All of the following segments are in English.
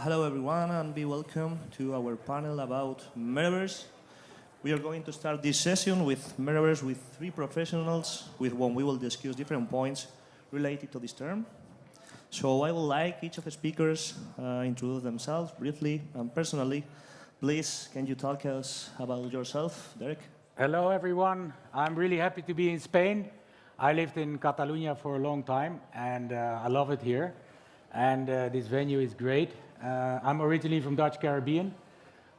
Hello everyone and be welcome to our panel about Metaverse. We are going to start this session with Metaverse with three professionals with whom we will discuss different points related to this term. So I would like each of the speakers introduce themselves briefly and personally. Please, can you talk us about yourself, Dereck? Hello everyone, I'm really happy to be in Spain. I lived in Catalonia for a long time and I love it here. And this venue is great. I'm originally from Dutch Caribbean.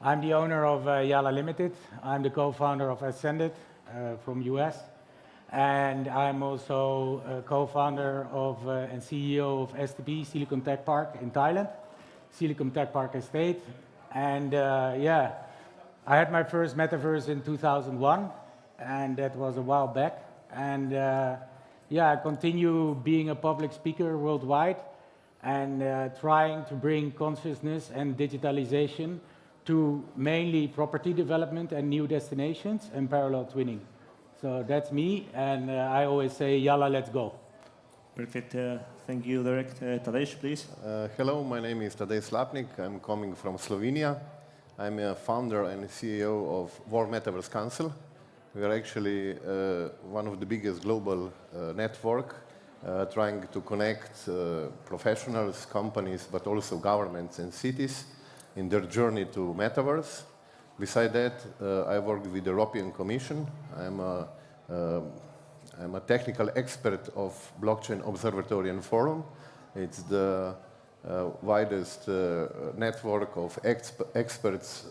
I'm the owner of Yala Limited. I'm the co-founder of Ascended from US. And I'm also a co-founder of and CEO of STP, Silicon Tech Park in Thailand, Silicon Tech Park Estate. And yeah, I had my first metaverse in 2001, and that was a while back. And yeah, I continue being a public speaker worldwide and trying to bring consciousness and digitalization to mainly property development and new destinations and parallel twinning. So that's me, and I always say, Yalla, let's go. Perfect. Thank you, Dereck. Tadej, please. Hello, my name is Tadej Slapnik. I'm coming from Slovenia. I'm a founder and CEO of World Metaverse Council. We are actually one of the biggest global network trying to connect professionals, companies, but also governments and cities in their journey to Metaverse. Besides that, I work with the European Commission. I'm a technical expert of Blockchain Observatory and Forum. It's the widest network of experts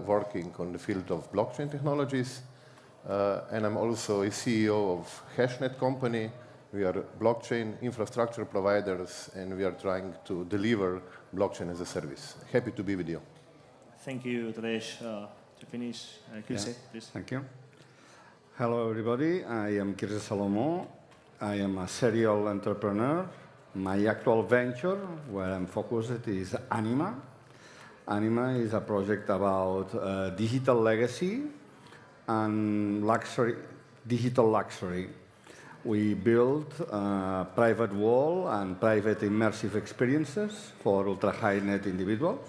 working on the field of blockchain technologies. And I'm also a CEO of Hashnet company. We are blockchain infrastructure providers, and we are trying to deliver blockchain as a service. Happy to be with you. Thank you, Tadej. To finish, Quirze, please. Thank you. Hello, everybody. I am Quirze Salomo. I am a serial entrepreneur. My actual venture, where I'm focused, is Anima. Anima is a project about digital legacy and luxury, digital luxury. We build private wall and private immersive experiences for ultra-high net individuals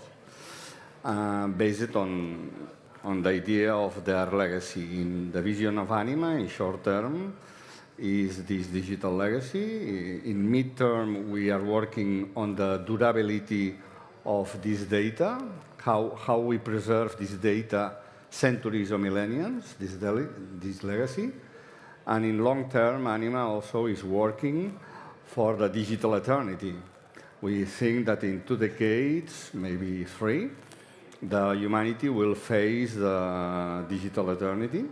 based on the idea of their legacy. In the vision of Anima, in short term, is this digital legacy. In mid-term, we are working on the durability of this data, how we preserve this data centuries or millenniums, this legacy. And in long term, Anima also is working for the digital eternity. We think that in 2 decades, maybe 3, the humanity will face the digital eternity.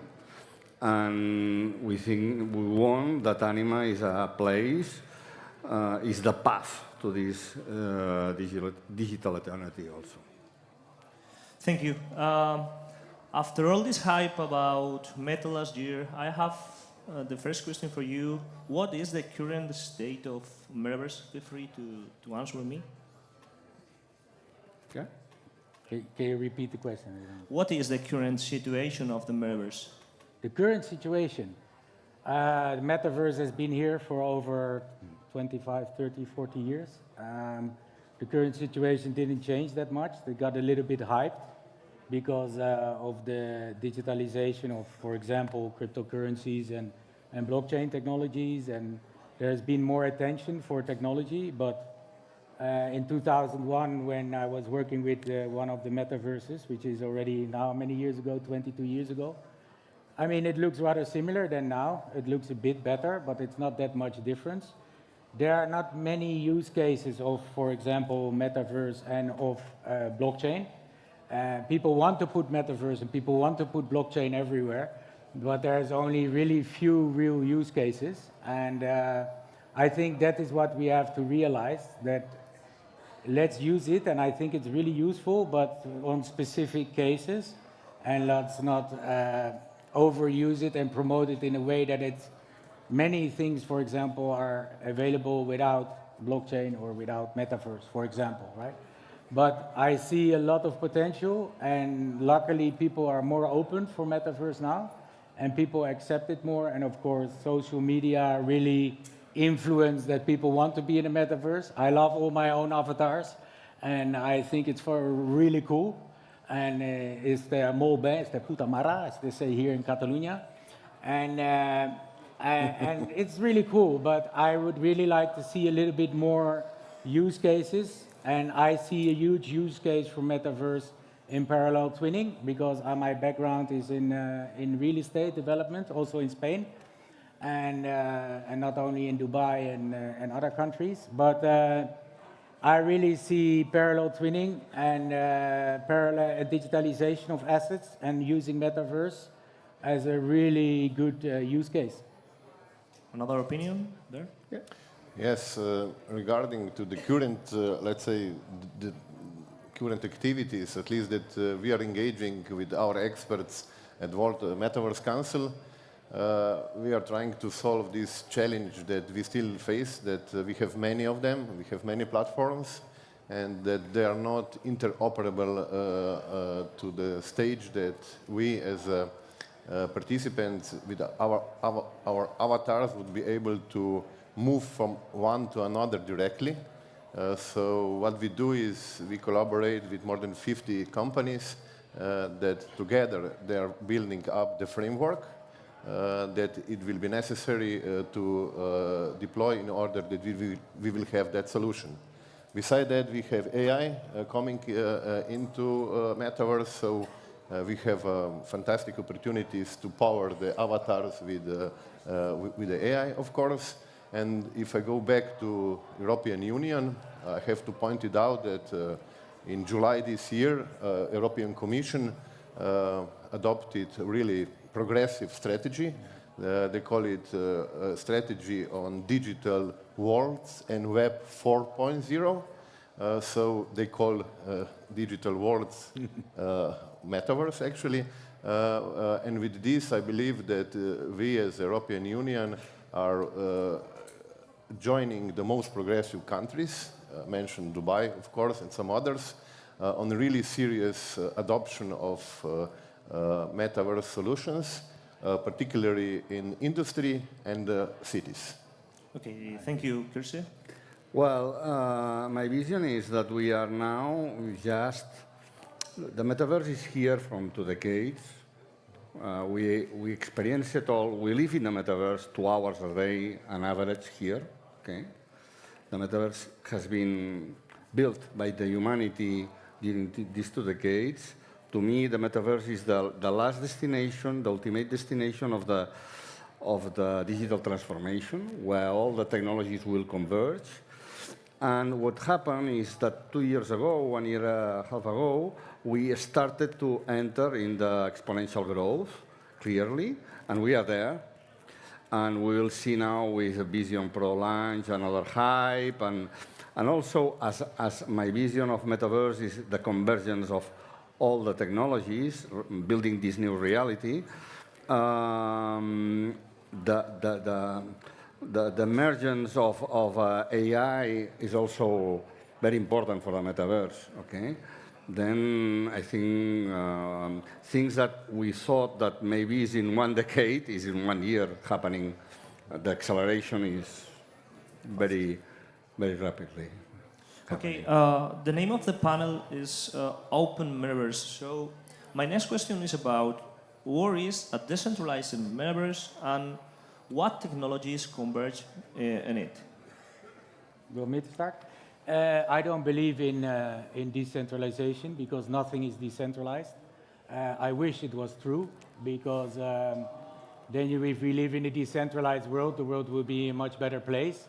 And we think, we want that Anima is a place, is the path to this digital eternity also. Thank you. After all this hype about Meta last year, I have the first question for you. What is the current state of Metaverse? Feel free to answer me. Okay. Can you repeat the question? What is the current situation of the Metaverse? The current situation. The Metaverse has been here for over 25, 30, 40 years. The current situation didn't change that much. They got a little bit hyped because of the digitalization of, for example, cryptocurrencies and blockchain technologies, and there has been more attention for technology. But in 2001, when I was working with one of the metaverses, which is already now many years ago, 22 years ago, I mean, it looks rather similar than now. It looks a bit better, but it's not that much difference. There are not many use cases of, for example, metaverse and of blockchain. People want to put metaverse and people want to put blockchain everywhere, but there's only really few real use cases. And I think that is what we have to realize, that let's use it, and I think it's really useful, but on specific cases, and let's not overuse it and promote it in a way that it's many things, for example, are available without blockchain or without metaverse, for example, right? But I see a lot of potential, and luckily people are more open for metaverse now, and people accept it more, and of course social media really influence that people want to be in a metaverse. I love all my own avatars, and I think it's for really cool. And it's the molt bé, it's the puta mara, as they say here in Catalonia. And it's really cool, but I would really like to see a little bit more use cases. And I see a huge use case for metaverse in parallel twinning, because my background is in real estate development, also in Spain, and not only in Dubai and other countries. But I really see parallel twinning and parallel digitalization of assets and using metaverse as a really good use case. Another opinion there? Yeah. Yes, regarding to the current, let's say, the current activities, at least that we are engaging with our experts at World Metaverse Council, we are trying to solve this challenge that we still face, that we have many of them, we have many platforms, and that they are not interoperable to the stage that we as participants with our avatars would be able to move from one to another directly. So what we do is we collaborate with more than 50 companies that together they are building up the framework that it will be necessary to deploy in order that we will have that solution. Besides that, we have AI coming into Metaverse, so we have fantastic opportunities to power the avatars with the AI, of course. And if I go back to European Union, I have to point it out that in July this year, European Commission adopted really progressive strategy. They call it a strategy on digital worlds and Web 4.0. So they call digital worlds metaverse, actually. And with this, I believe that we as European Union are joining the most progressive countries, mentioned Dubai, of course, and some others, on really serious adoption of metaverse solutions, particularly in industry and cities. Okay, thank you, Quirze. Well, my vision is that we are now the metaverse is here from 2 decades. We experience it all. We live in the metaverse 2 hours a day on average here. Okay, the metaverse has been built by the humanity during these 2 decades. To me, the metaverse is the last destination, the ultimate destination of the digital transformation, where all the technologies will converge. And what happened is that 2 years ago, 1 year and a half ago, we started to enter in the exponential growth, clearly, and we are there. And we will see now with Vision Pro launch another hype, and also as my vision of metaverse is the convergence of all the technologies, building this new reality. The emergence of AI is also very important for the metaverse, okay? Then I think things that we thought that maybe is in 1 decade is in 1 year happening. The acceleration is very, very rapidly happening. Okay, the name of the panel is Open Metaverse. So my next question is about what is a decentralized metaverse and what technologies converge in it? You want me to start? I don't believe in decentralization because nothing is decentralized. I wish it was true because then if we live in a decentralized world, the world will be a much better place.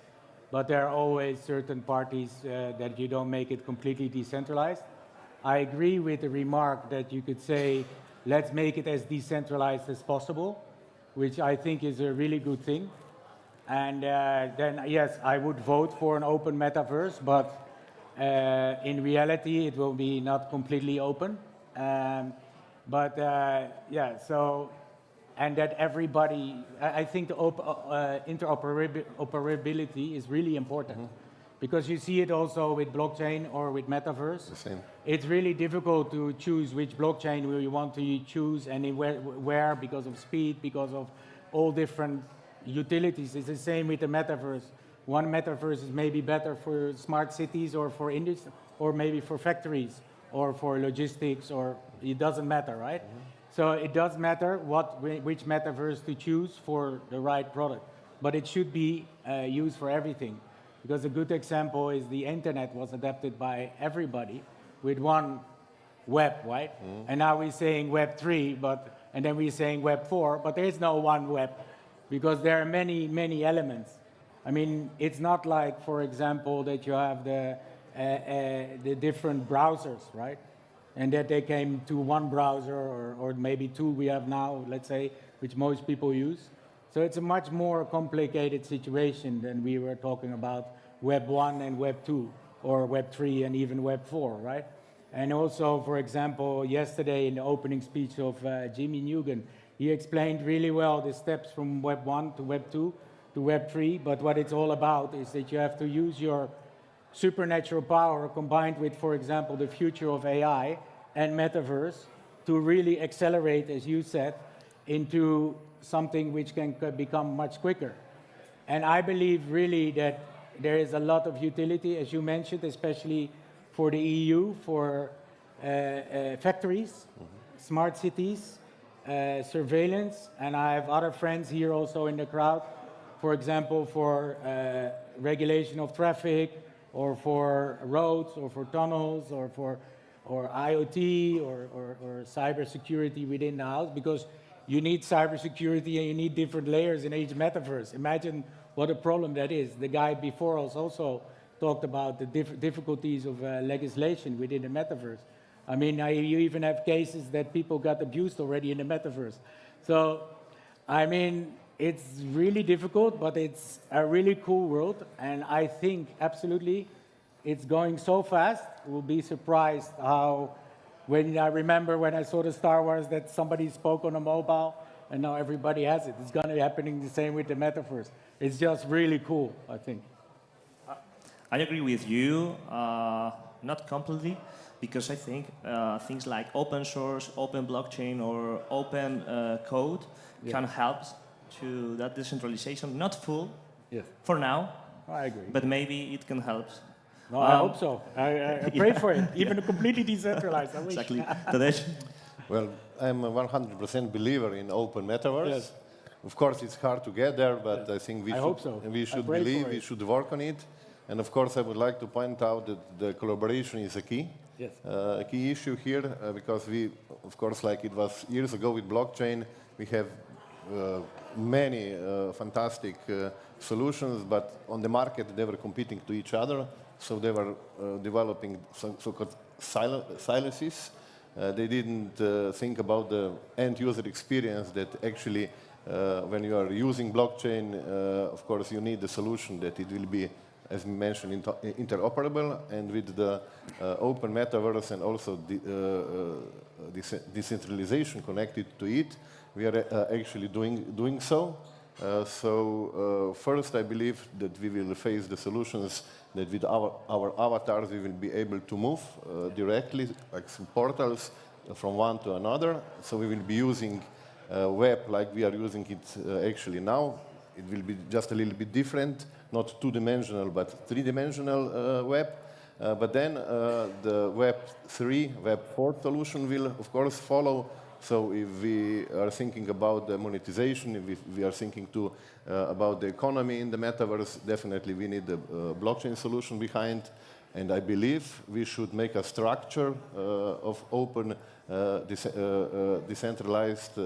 But there are always certain parties that you don't make it completely decentralized. I agree with the remark that you could say, let's make it as decentralized as possible, which I think is a really good thing. And then, yes, I would vote for an open metaverse, but in reality, it will be not completely open. Yeah, so, and that everybody, I think the interoperability is really important. Because you see it also with blockchain or with metaverse. The same. It's really difficult to choose which blockchain will you want to choose and where because of speed, because of all different utilities. It's the same with the metaverse. One metaverse is maybe better for smart cities or for or maybe for factories, or for logistics, or it doesn't matter, right? So it does matter which metaverse to choose for the right product, but it should be used for everything. Because a good example is the internet was adapted by everybody with one web, right? And now we're saying Web 3, and then we're saying Web 4, but there is no one web, because there are many, many elements. I mean, it's not like, for example, that you have the different browsers, right? And that they came to one browser, or maybe two we have now, let's say, which most people use. So it's a much more complicated situation than we were talking about Web 1 and Web 2, or Web 3 and even Web 4, right? And also, for example, yesterday in the opening speech of Jimmy Nugent, he explained really well the steps from Web 1 to Web 2 to Web 3, but what it's all about is that you have to use your supernatural power combined with, for example, the future of AI and metaverse to really accelerate, as you said, into something which can become much quicker. And I believe really that there is a lot of utility, as you mentioned, especially for the EU, for factories, smart cities, surveillance, and I have other friends here also in the crowd, for example, for regulation of traffic, or for roads, or for tunnels, or for IoT, or cybersecurity within the house, because you need cybersecurity and you need different layers in each metaverse. Imagine what a problem that is. The guy before us also talked about the difficulties of legislation within the metaverse. I mean, you even have cases that people got abused already in the metaverse. So, I mean, it's really difficult, but it's a really cool world, and I think absolutely it's going so fast. We'll be surprised how, when I remember when I saw the Star Wars that somebody spoke on a mobile, and now everybody has it. It's going to be happening the same with the metaverse. It's just really cool, I think. I agree with you, not completely, because I think things like open source, open blockchain, or open code can help to that decentralization. Not full, for now, I agree. but maybe it can help. No, I hope so. I pray for it, even completely decentralized. I wish. Exactly. Tadej? Well, I'm a 100% believer in open metaverse. Yes. Of course, it's hard to get there, but I think we should believe, we should work on it. And of course, I would like to point out that the collaboration is a key. Yes. A key issue here, because we, of course, like it was years ago with blockchain, we have many fantastic solutions, but on the market they were competing to each other, so they were developing so-called silences. They didn't think about the end-user experience that actually, when you are using blockchain, of course, you need the solution that it will be, as we mentioned, interoperable, and with the open metaverse and also decentralization connected to it, we are actually doing so. First, I believe that we will face the solutions that with our avatars we will be able to move directly, like some portals, from one to another. So we will be using web like we are using it actually now. It will be just a little bit different, not two-dimensional, but three-dimensional web. But then the Web 3, Web 4 solution will, of course, follow. So if we are thinking about the monetization, if we are thinking about the economy in the metaverse, definitely we need the blockchain solution behind. And I believe we should make a structure of open, decentralized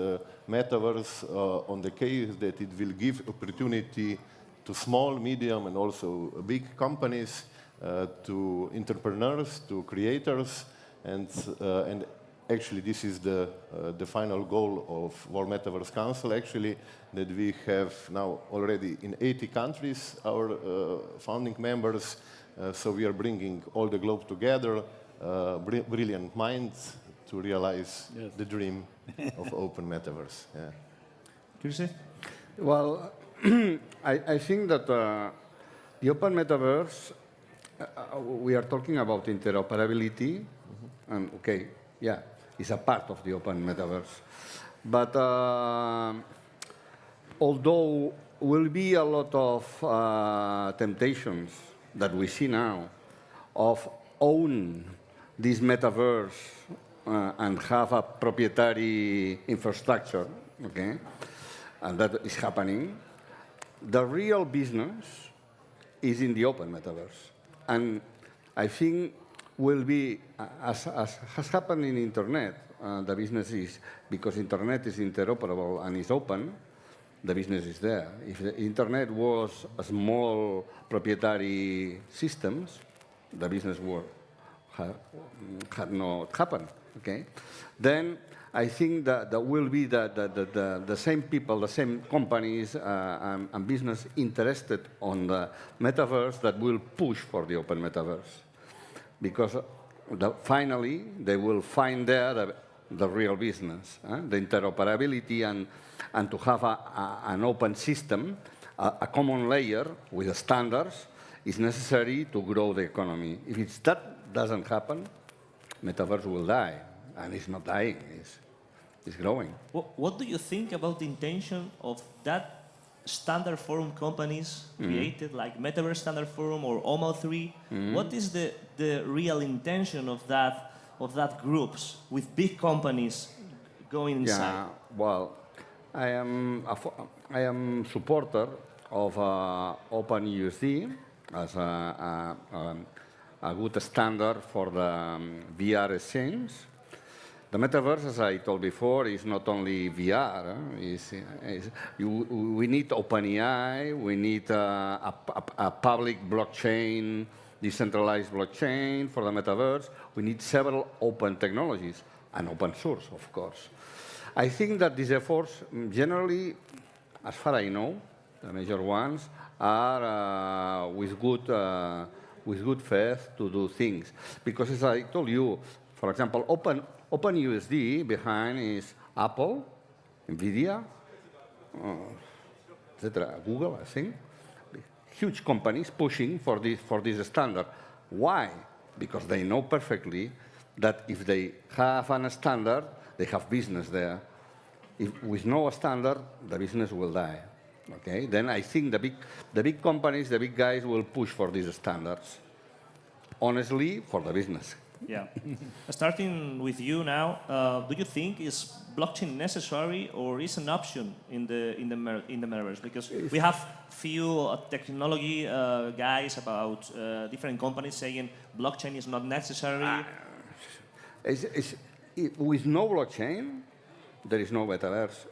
metaverse on the case that it will give opportunity to small, medium, and also big companies, to entrepreneurs, to creators, and actually this is the final goal of World Metaverse Council, actually, that we have now already in 80 countries our founding members. So we are bringing all the globe together, brilliant minds to realize the dream of open metaverse. Yeah. Quirze? Well, I think that the open metaverse, we are talking about interoperability, and okay, yeah, it's a part of the open metaverse. But although will be a lot of temptations that we see now of own this metaverse and have a proprietary infrastructure, okay? And that is happening. The real business is in the open metaverse. And I think will be, as has happened in internet, the business is, because internet is interoperable and is open, the business is there. If the internet was a small proprietary systems, the business had not happened, okay? Then I think that there will be the same people, the same companies and business interested on the metaverse that will push for the open metaverse. Because finally, they will find there the real business, the interoperability and to have an open system, a common layer with the standards is necessary to grow the economy. If that doesn't happen, metaverse will die. And it's not dying, it's growing. What do you think about the intention of that standard forum companies created, like Metaverse Standard Forum or OMO3? What is the real intention of that groups with big companies going inside? Yeah, well, I am supporter of OpenUSD as a good standard for the VR exchange. The metaverse, as I told before, is not only VR. We need OpenAI, we need a public blockchain, decentralized blockchain for the metaverse. We need several open technologies and open source, of course. I think that these efforts, generally, as far as I know, the major ones, are with good faith to do things. Because as I told you, for example, OpenUSD behind is Apple, NVIDIA, etc., Google, I think. Huge companies pushing for this standard. Why? Because they know perfectly that if they have a standard, they have business there. If with no standard, the business will die. Okay? Then I think the big companies, the big guys will push for these standards. Honestly, for the business. Yeah. Starting with you now, do you think is blockchain necessary or is an option in the metaverse? Because we have few technology guys about different companies saying blockchain is not necessary. With no blockchain, there is no metaverse.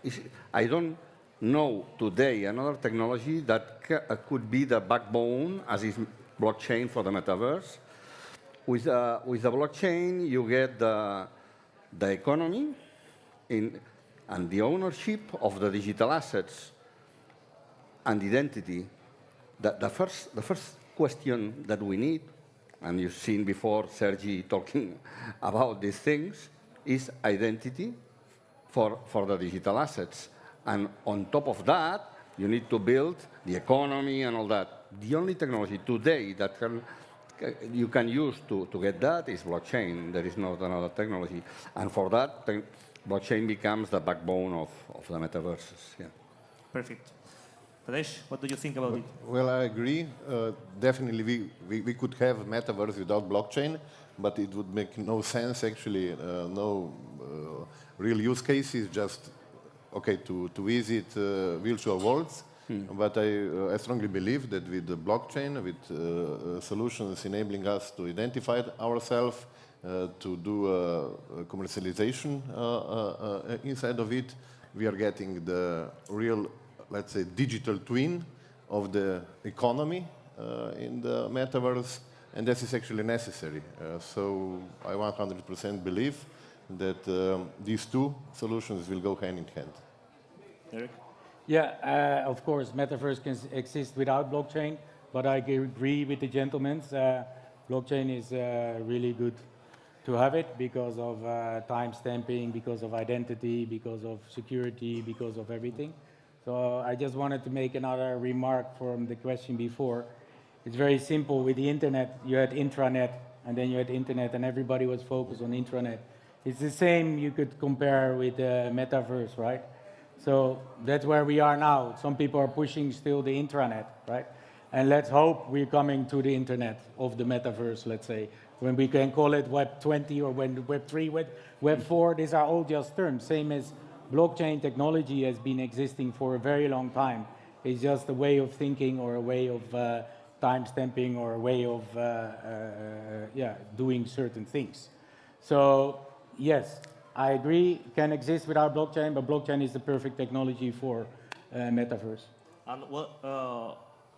I don't know today another technology that could be the backbone as is blockchain for the metaverse. With the blockchain, you get the economy and the ownership of the digital assets and identity. The first question that we need, and you've seen before Sergi talking about these things, is identity for the digital assets. And on top of that, you need to build the economy and all that. The only technology today that you can use to get that is blockchain. There is not another technology. And for that, blockchain becomes the backbone of the metaverses. Yeah. Perfect. Tadej, what do you think about it? Well, I agree. Definitely, we could have metaverse without blockchain, but it would make no sense, actually, no real use cases, just, okay, to visit virtual worlds. But I strongly believe that with the blockchain, with solutions enabling us to identify ourselves, to do commercialization inside of it, we are getting the real, let's say, digital twin of the economy in the metaverse, and this is actually necessary. So I 100% believe that these two solutions will go hand in hand. Dereck? Yeah, of course, metaverse can exist without blockchain, but I agree with the gentlemen. Blockchain is really good to have it because of time stamping, because of identity, because of security, because of everything. So I just wanted to make another remark from the question before. It's very simple. With the internet, you had intranet, and then you had internet, and everybody was focused on intranet. It's the same you could compare with the metaverse, right? So that's where we are now. Some people are pushing still the intranet, right? And let's hope we're coming to the internet of the metaverse, let's say, When we can call it Web 20 or when Web 3, Web 4, these are all just terms. Same as blockchain technology has been existing for a very long time. It's just a way of thinking or a way of time stamping or a way of doing certain things. So yes, I agree, it can exist without blockchain, but blockchain is the perfect technology for metaverse. And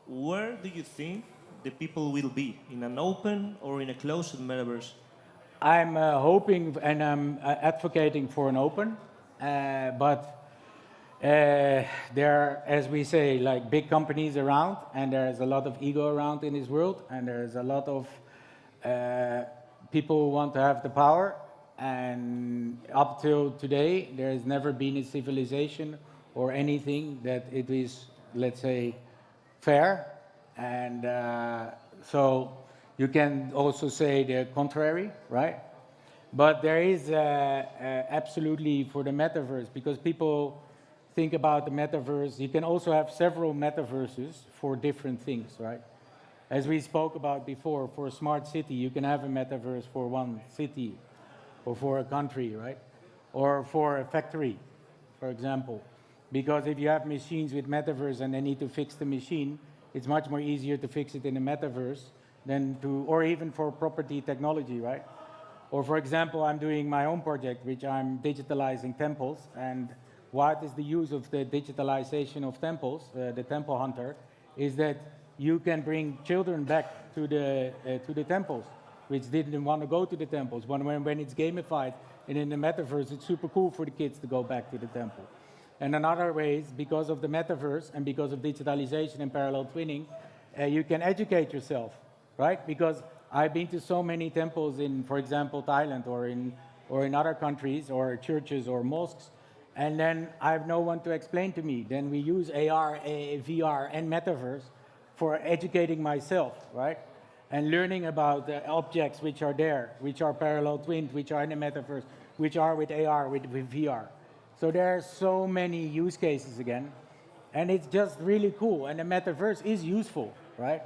where do you think the people will be? In an open or in a closed metaverse? I'm hoping and I'm advocating for an open, but there are, as we say, like big companies around, and there's a lot of ego around in this world, and there's a lot of people who want to have the power. And up till today, there has never been a civilization or anything that it is, let's say, fair. And so you can also say the contrary, right? But there is absolutely for the metaverse, because people think about the metaverse. You can also have several metaverses for different things, right? As we spoke about before, for a smart city, you can have a metaverse for one city or for a country, right? Or for a factory, for example. Because if you have machines with metaverse and they need to fix the machine, it's much more easier to fix it in a metaverse than to, or even for property technology, right? Or for example, I'm doing my own project, which I'm digitalizing temples. And what is the use of the digitalization of temples, the temple hunter, is that you can bring children back to the temples, which didn't want to go to the temples. When it's gamified and in the metaverse, it's super cool for the kids to go back to the temple. And in other ways, because of the metaverse and because of digitalization and parallel twinning, you can educate yourself, right? Because I've been to so many temples in, for example, Thailand or in other countries or churches or mosques, and then I have no one to explain to me. Then we use AR, VR, and metaverse for educating myself, right? And learning about the objects which are there, which are parallel twinned, which are in the metaverse, which are with AR, with VR. So there are so many use cases again, and it's just really cool. And the metaverse is useful, right?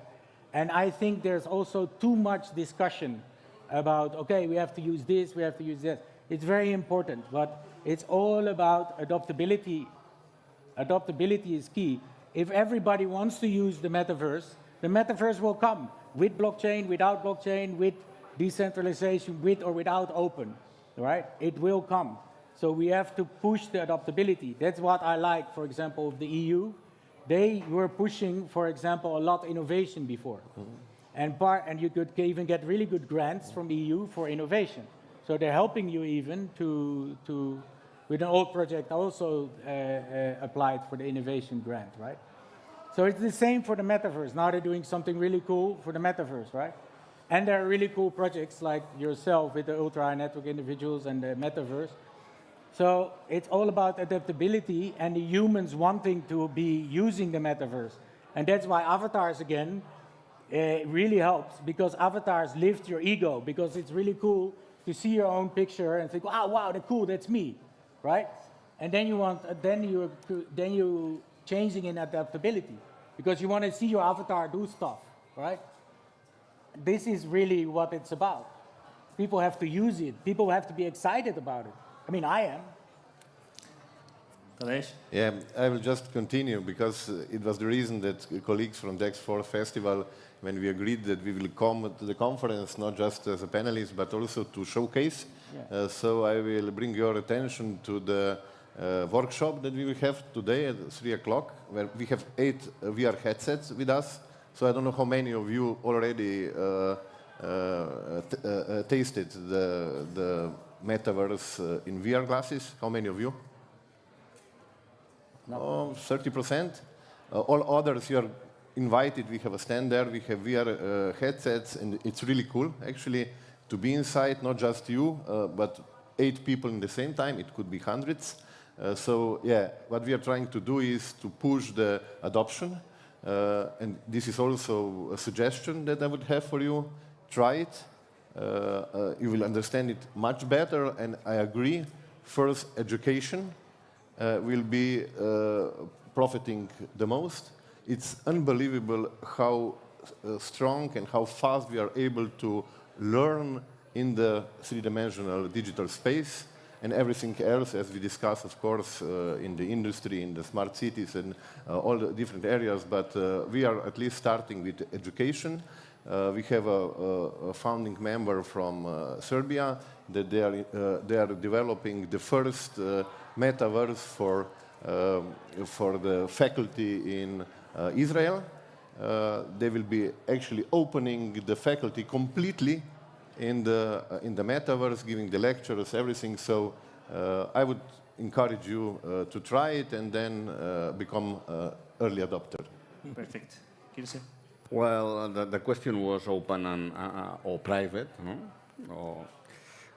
And I think there's also too much discussion about, okay, we have to use this, we have to use this. It's very important, but it's all about adaptability. Adaptability is key. If everybody wants to use the metaverse will come with blockchain, without blockchain, with decentralization, with or without open, right? It will come. So we have to push the adaptability. That's what I like, for example, of the EU. They were pushing, for example, a lot of innovation before. Mm-hmm. And you could even get really good grants from the EU for innovation. So they're helping you even to with an old project also applied for the innovation grant, right? So it's the same for the metaverse. Now they're doing something really cool for the metaverse, right? And there are really cool projects like yourself with the ultra high network individuals and the metaverse. So it's all about adaptability and the humans wanting to be using the metaverse. And that's why avatars, again, really helps, because avatars lift your ego, because it's really cool to see your own picture and think, oh, wow, that's cool, that's me, right? And then you changing in adaptability, because you want to see your avatar do stuff, right? This is really what it's about. People have to use it. People have to be excited about it. I mean, I am. Tadej? Yeah, I will just continue, because it was the reason that colleagues from DEXT Festival, when we agreed that we will come to the conference not just as a panelist, but also to showcase. Yeah. So I will bring your attention to the workshop that we will have today at 3 o'clock, where we have 8 VR headsets with us. So I don't know how many of you already tasted the metaverse in VR glasses. How many of you? No. 30%. All others, you are invited. We have a stand there. We have VR headsets, and it's really cool, actually, to be inside, not just you, but 8 people in the same time. It could be hundreds. So, yeah, what we are trying to do is to push the adoption. And this is also a suggestion that I would have for you. Try it. You will understand it much better, and I agree. First, education will be profiting the most. It's unbelievable how strong and how fast we are able to learn in the three-dimensional digital space, and everything else, as we discussed, of course, in the industry, in the smart cities, and all the different areas. But we are at least starting with education. We have a founding member from Serbia that they are developing the first metaverse for the faculty in Israel. They will be actually opening the faculty completely in the metaverse, giving the lectures, everything. So I would encourage you to try it and then become early adopter. Perfect. Quirze? Well, the question was open and, or private, no?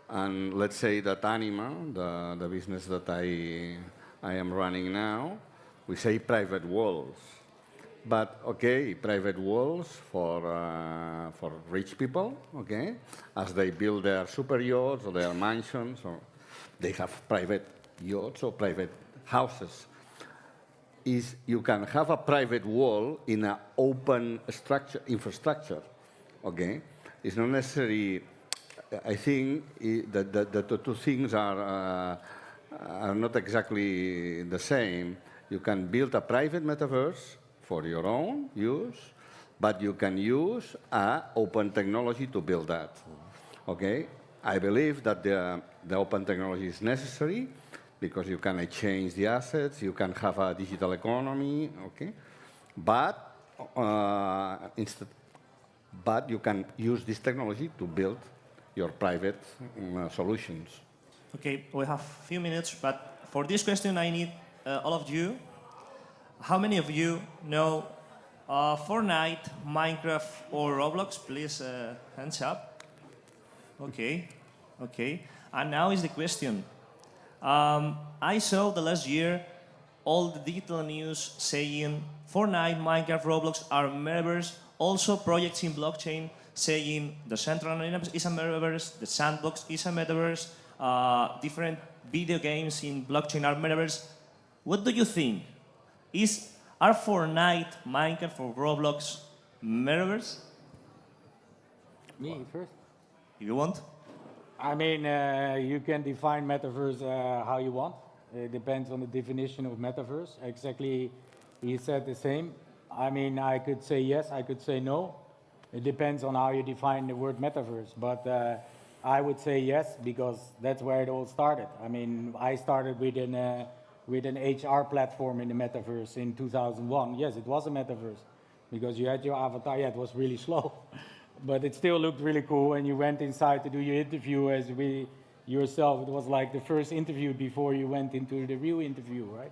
And let's say that Anima, the business that I am running now, we say private walls. But okay, private walls for rich people, okay, as they build their super yachts or their mansions, or they have private yachts or private houses. Is you can have a private wall in an open structure, infrastructure, okay? It's not necessary. I think that the two things are not exactly the same. You can build a private metaverse for your own use, but you can use open technology to build that, okay? I believe that the open technology is necessary, because you can exchange the assets, you can have a digital economy, okay? But you can use this technology to build your private solutions. Okay, we have a few minutes, but for this question I need all of you. How many of you know Fortnite, Minecraft, or Roblox? Please, hands up. Okay, okay. And now is the question. I saw the last year all the digital news saying Fortnite, Minecraft, Roblox are metaverse. Also projects in blockchain saying the Decentralized is a metaverse, the Sandbox is a metaverse, different video games in blockchain are metaverse. What do you think? Are Fortnite, Minecraft, or Roblox metaverse? Me first? If you want. I mean, you can define metaverse how you want. It depends on the definition of metaverse. Exactly, he said the same. I mean, I could say yes, I could say no. It depends on how you define the word metaverse. But I would say yes, because that's where it all started. I mean, I started with an HR platform in the metaverse in 2001. Yes, it was a metaverse, because you had your avatar. Yeah, it was really slow. But it still looked really cool, and you went inside to do your interview as yourself. It was like the first interview before you went into the real interview, right?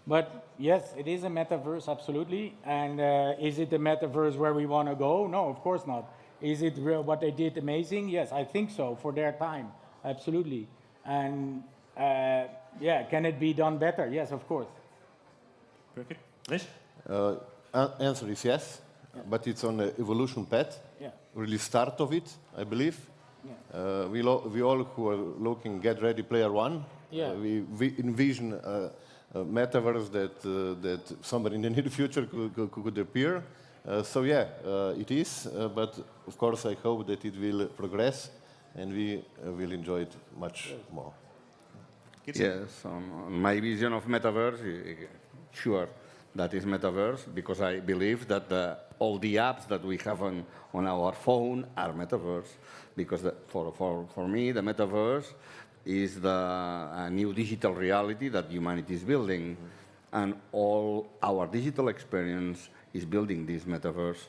But yes, it is a metaverse, absolutely. And is it the metaverse where we want to go? No, of course not. Is it real, what they did amazing? Yes, I think so, for their time, absolutely. And yeah, can it be done better? Yes, of course. Perfect. Liz? Answer is yes, but it's on the evolution path. Yeah. Really start of it, I believe. Yeah. We all who are looking, get ready, player one. Yeah. We envision a metaverse that somewhere in the near future could appear. So yeah, it is. But of course, I hope that it will progress, and we will enjoy it much more. Yes, my vision of metaverse, sure, that is metaverse, because I believe that all the apps that we have on our phone are metaverse, because for me, the metaverse is a new digital reality that humanity is building, and all our digital experience is building this metaverse.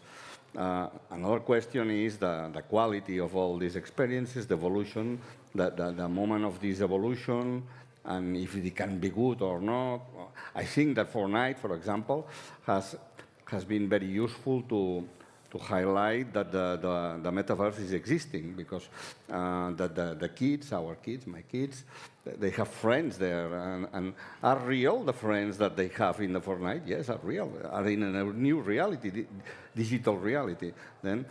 Another question is the quality of all these experiences, the evolution, the moment of this evolution, and if it can be good or not. I think that Fortnite, for example, has been very useful to highlight that the metaverse is existing, because the kids, our kids, my kids, they have friends there, and are real, the friends that they have in the Fortnite, yes, are real, are in a new reality, digital reality. Then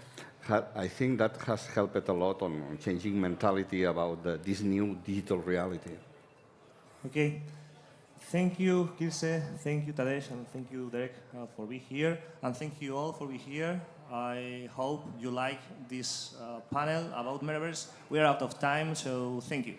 I think that has helped a lot on changing mentality about this new digital reality. Okay. Thank you, Quirze. Thank you, Tadej, and thank you, Dereck, for being here. And thank you all for being here. I hope you like this panel about Metaverse. We are out of time, so thank you.